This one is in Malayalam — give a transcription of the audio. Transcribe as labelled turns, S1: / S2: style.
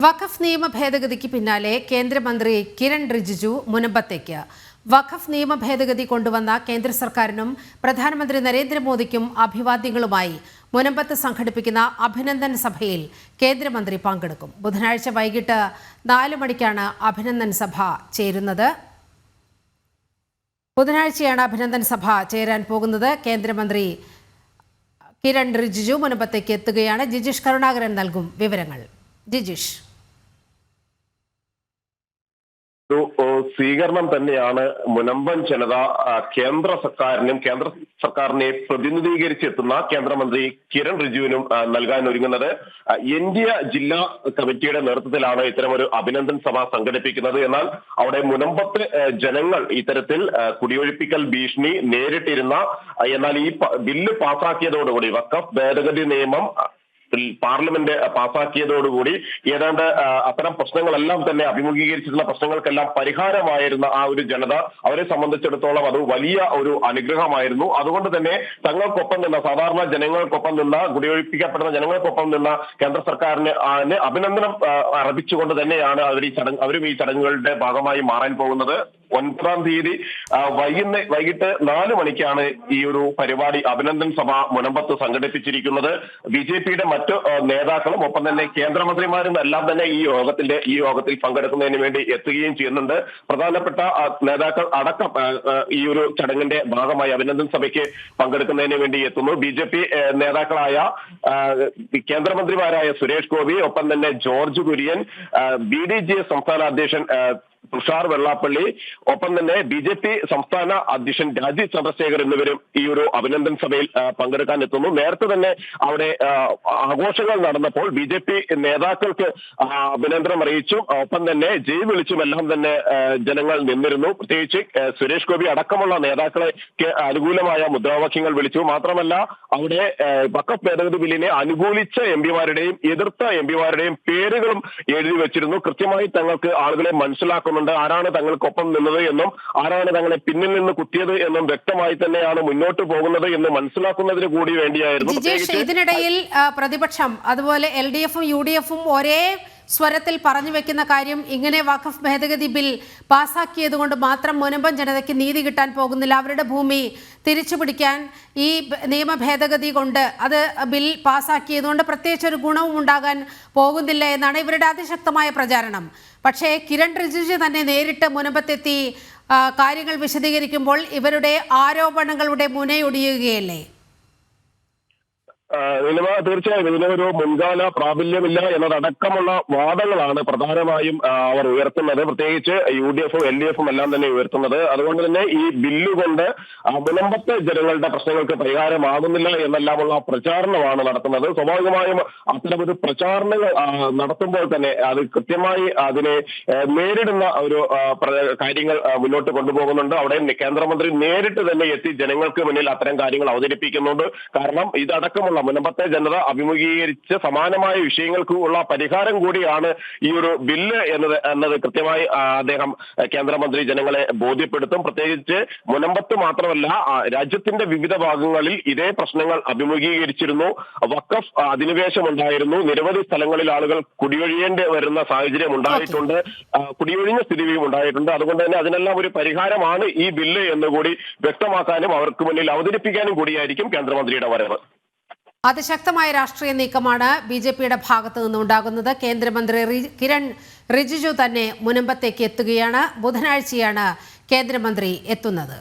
S1: വഖഫ് നിയമ ഭേദഗതിക്ക് പിന്നാലെ കേന്ദ്രമന്ത്രി കിരൺ റിജിജു മുനമ്പത്തേക്ക്. വഖഫ് നിയമ ഭേദഗതി കൊണ്ടുവന്ന കേന്ദ്ര സർക്കാരിനും പ്രധാനമന്ത്രി നരേന്ദ്രമോദിക്കും അഭിവാദ്യങ്ങളുമായി മുനമ്പത്ത് സംഘടിപ്പിക്കുന്ന അഭിനന്ദൻ സഭയിൽ കേന്ദ്രമന്ത്രി പങ്കെടുക്കും. ബുധനാഴ്ച വൈകിട്ട് 4 മണിക്കാണ് അഭിനന്ദൻ സഭ ചേരുന്നത്. ബുധനാഴ്ചയാണ് അഭിനന്ദൻ സഭ ചേരാൻ പോകുന്നത്. കേന്ദ്രമന്ത്രി കിരൺ റിജിജു മുനമ്പത്തേക്ക് എത്തുകയാണ്. ജിജീഷ് കരുണാകരൻ നൽകും വിവരങ്ങൾ. ജിജീഷ്,
S2: സ്വീകരണം തന്നെയാണ് മുനമ്പൻ ജനത കേന്ദ്ര സർക്കാരിനെ പ്രതിനിധീകരിച്ചെത്തുന്ന കേന്ദ്രമന്ത്രി കിരൺ റിജിജുവിനും നൽകാൻ ഒരുങ്ങുന്നത്. ഇന്ത്യ ജില്ലാ കമ്മിറ്റിയുടെ നേതൃത്വത്തിലാണ് ഇത്തരമൊരു അഭിനന്ദൻ സഭ സംഘടിപ്പിക്കുന്നത്. എന്നാൽ അവിടെ മുനമ്പത്ത് ജനങ്ങൾ ഇത്തരത്തിൽ കുടിയൊഴിപ്പിക്കൽ ഭീഷണി നേരിട്ടിരുന്ന, എന്നാൽ ഈ ബില്ല് പാസാക്കിയതോടുകൂടി വഖഫ് ഭേദഗതി നിയമം പാർലമെന്റ് പാസാക്കിയതോടുകൂടി ഏതാണ്ട് അത്തരം പ്രശ്നങ്ങളെല്ലാം തന്നെ അഭിമുഖീകരിച്ചിട്ടുള്ള പ്രശ്നങ്ങൾക്കെല്ലാം പരിഹാരമായിരുന്ന ആ ഒരു ജനത, അവരെ സംബന്ധിച്ചിടത്തോളം അത് വലിയ ഒരു അനുഗ്രഹമായിരുന്നു. അതുകൊണ്ട് തന്നെ തങ്ങൾക്കൊപ്പം നിന്ന, സാധാരണ ജനങ്ങൾക്കൊപ്പം നിന്ന, കുടിയൊഴിപ്പിക്കപ്പെടുന്ന ജനങ്ങൾക്കൊപ്പം നിന്ന കേന്ദ്ര സർക്കാരിന് അഭിനന്ദനം അർപ്പിച്ചുകൊണ്ട് തന്നെയാണ് അവരും ഈ ചടങ്ങുകളുടെ ഭാഗമായി മാറാൻ പോകുന്നത്. 9-ാം തീയതി വൈകിട്ട് 4 മണിക്കാണ് ഈ ഒരു പരിപാടി അഭിനന്ദൻ സഭ മുനമ്പത്ത് സംഘടിപ്പിച്ചിരിക്കുന്നത്. BJPയുടെ മറ്റു നേതാക്കളും ഒപ്പം തന്നെ കേന്ദ്രമന്ത്രിമാരും എല്ലാം തന്നെ ഈ യോഗത്തിൽ പങ്കെടുക്കുന്നതിന് വേണ്ടി എത്തുകയും ചെയ്യുന്നുണ്ട്. പ്രധാനപ്പെട്ട നേതാക്കൾ അടക്കം ഈ ഒരു ചടങ്ങിന്റെ ഭാഗമായി അഭിനന്ദൻ സഭയ്ക്ക് പങ്കെടുക്കുന്നതിന് വേണ്ടി എത്തുന്നു. BJP നേതാക്കളായ കേന്ദ്രമന്ത്രിമാരായ സുരേഷ് ഗോപി, ഒപ്പം തന്നെ ജോർജ് കുര്യൻ, BDJS സംസ്ഥാന അധ്യക്ഷൻ തുഷാർ വെള്ളാപ്പള്ളി, ഒപ്പം തന്നെ BJP സംസ്ഥാന അധ്യക്ഷൻ രാജീവ് ചന്ദ്രശേഖർ എന്നിവരും ഈ ഒരു അഭിനന്ദൻ സഭയിൽ പങ്കെടുക്കാൻ എത്തുന്നു. നേരത്തെ തന്നെ അവിടെ ആഘോഷങ്ങൾ നടന്നപ്പോൾ BJP നേതാക്കൾക്ക് അഭിനന്ദനം അറിയിച്ചും ഒപ്പം തന്നെ ജയ് വിളിച്ചും എല്ലാം തന്നെ ജനങ്ങൾ നിന്നിരുന്നു. പ്രത്യേകിച്ച് സുരേഷ് ഗോപി അടക്കമുള്ള നേതാക്കളെ അനുകൂലമായ മുദ്രാവാക്യങ്ങൾ വിളിച്ചു. മാത്രമല്ല അവിടെ വഖഫ് ഭേദഗതി ബില്ലിനെ അനുകൂലിച്ച എംപിമാരുടെയും എതിർത്ത എംപിമാരുടെയും പേരുകളും എഴുതി വെച്ചിരുന്നു. കൃത്യമായി തങ്ങൾക്ക് ആളുകളെ മനസ്സിലാക്കുന്നുണ്ട്, ആരാണ് തങ്ങൾക്കൊപ്പം നിന്നത് എന്നും ആരാണ് തങ്ങളെ പിന്നിൽ നിന്ന് കുത്തിയത് എന്നും വ്യക്തമായി തന്നെയാണ് മുന്നോട്ട് പോകുന്നത് എന്ന് മനസ്സിലാക്കുന്നതിന് കൂടി വേണ്ടിയായിരുന്നു.
S1: ഇതിനിടയിൽ പ്രതിപക്ഷം, അതുപോലെ LDFും UDFും ഒരേ സ്വരത്തിൽ പറഞ്ഞു വെക്കുന്ന കാര്യം, ഇങ്ങനെ വഖഫ് ഭേദഗതി ബിൽ പാസാക്കിയത് കൊണ്ട് മാത്രം മുനമ്പൻ ജനതയ്ക്ക് നീതി കിട്ടാൻ പോകുന്നില്ല, അവരുടെ ഭൂമി തിരിച്ചുപിടിക്കാൻ ഈ നിയമ ഭേദഗതി കൊണ്ട്, അത് ബിൽ പാസാക്കിയതുകൊണ്ട് പ്രത്യേകിച്ച് ഒരു ഗുണവും ഉണ്ടാകാൻ പോകുന്നില്ല എന്നാണ് ഇവരുടെ അതിശക്തമായ പ്രചാരണം. പക്ഷേ കിരൺ റിജിജു തന്നെ നേരിട്ട് മുനമ്പത്തെത്തി കാര്യങ്ങൾ വിശദീകരിക്കുമ്പോൾ ഇവരുടെ ആരോപണങ്ങളുടെ മുനയൊടിയുകയല്ലേ?
S2: തീർച്ചയായും ഇതിനൊരു മുൻകാല പ്രാബല്യമില്ല എന്നതടക്കമുള്ള വാദങ്ങളാണ് പ്രധാനമായും അവർ ഉയർത്തുന്നത്. പ്രത്യേകിച്ച് UDFും LDFും എല്ലാം തന്നെ ഉയർത്തുന്നത്. അതുകൊണ്ട് തന്നെ ഈ ബില്ല് കൊണ്ട് മുനമ്പത്തെ ജനങ്ങളുടെ പ്രശ്നങ്ങൾക്ക് പരിഹാരമാകുന്നില്ല എന്നെല്ലാമുള്ള പ്രചാരണമാണ് നടത്തുന്നത്. സ്വാഭാവികമായും അത്തരമൊരു പ്രചാരണങ്ങൾ നടത്തുമ്പോൾ തന്നെ അത് കൃത്യമായി അതിനെ നേരിടുന്ന ഒരു കാര്യങ്ങൾ മുന്നോട്ട് കൊണ്ടുപോകുന്നുണ്ട്. അവിടെ കേന്ദ്രമന്ത്രി നേരിട്ട് തന്നെ എത്തി ജനങ്ങൾക്ക് മുന്നിൽ അത്തരം കാര്യങ്ങൾ അവതരിപ്പിക്കുന്നുണ്ട്. കാരണം ഇതടക്കമുള്ള മുനമ്പത്തെ ജനത അഭിമുഖീകരിച്ച് സമാനമായ വിഷയങ്ങൾക്ക് ഉള്ള പരിഹാരം കൂടിയാണ് ഈ ഒരു ബില്ല് എന്നത് കൃത്യമായി അദ്ദേഹം കേന്ദ്രമന്ത്രി ജനങ്ങളെ ബോധ്യപ്പെടുത്തും. പ്രത്യേകിച്ച് മുനമ്പത്ത് മാത്രമല്ല, രാജ്യത്തിന്റെ വിവിധ ഭാഗങ്ങളിൽ ഇതേ പ്രശ്നങ്ങൾ അഭിമുഖീകരിച്ചിരുന്നു. വഖഫ് അധിനിവേശം ഉണ്ടായിരുന്നു. നിരവധി സ്ഥലങ്ങളിൽ ആളുകൾ കുടിയൊഴിയേണ്ടി വരുന്ന സാഹചര്യം ഉണ്ടായിട്ടുണ്ട്, കുടിയൊഴിഞ്ഞ സ്ഥിതിയും ഉണ്ടായിട്ടുണ്ട്. അതുകൊണ്ട് തന്നെ അതിനെല്ലാം ഒരു പരിഹാരമാണ് ഈ ബില്ല് എന്നുകൂടി വ്യക്തമാക്കാനും അവർക്ക് മുന്നിൽ അവതരിപ്പിക്കാനും കൂടിയായിരിക്കും കേന്ദ്രമന്ത്രിയുടെ വരവ്.
S1: അതിശക്തമായ രാഷ്ട്രീയ നീക്കമാണ് BJPയുടെ ഭാഗത്തു നിന്നുണ്ടാകുന്നത്. കേന്ദ്രമന്ത്രി കിരൺ റിജിജു തന്നെ മുനമ്പത്തേക്ക് എത്തുകയാണ്. ബുധനാഴ്ചയാണ് കേന്ദ്രമന്ത്രി എത്തുന്നത്.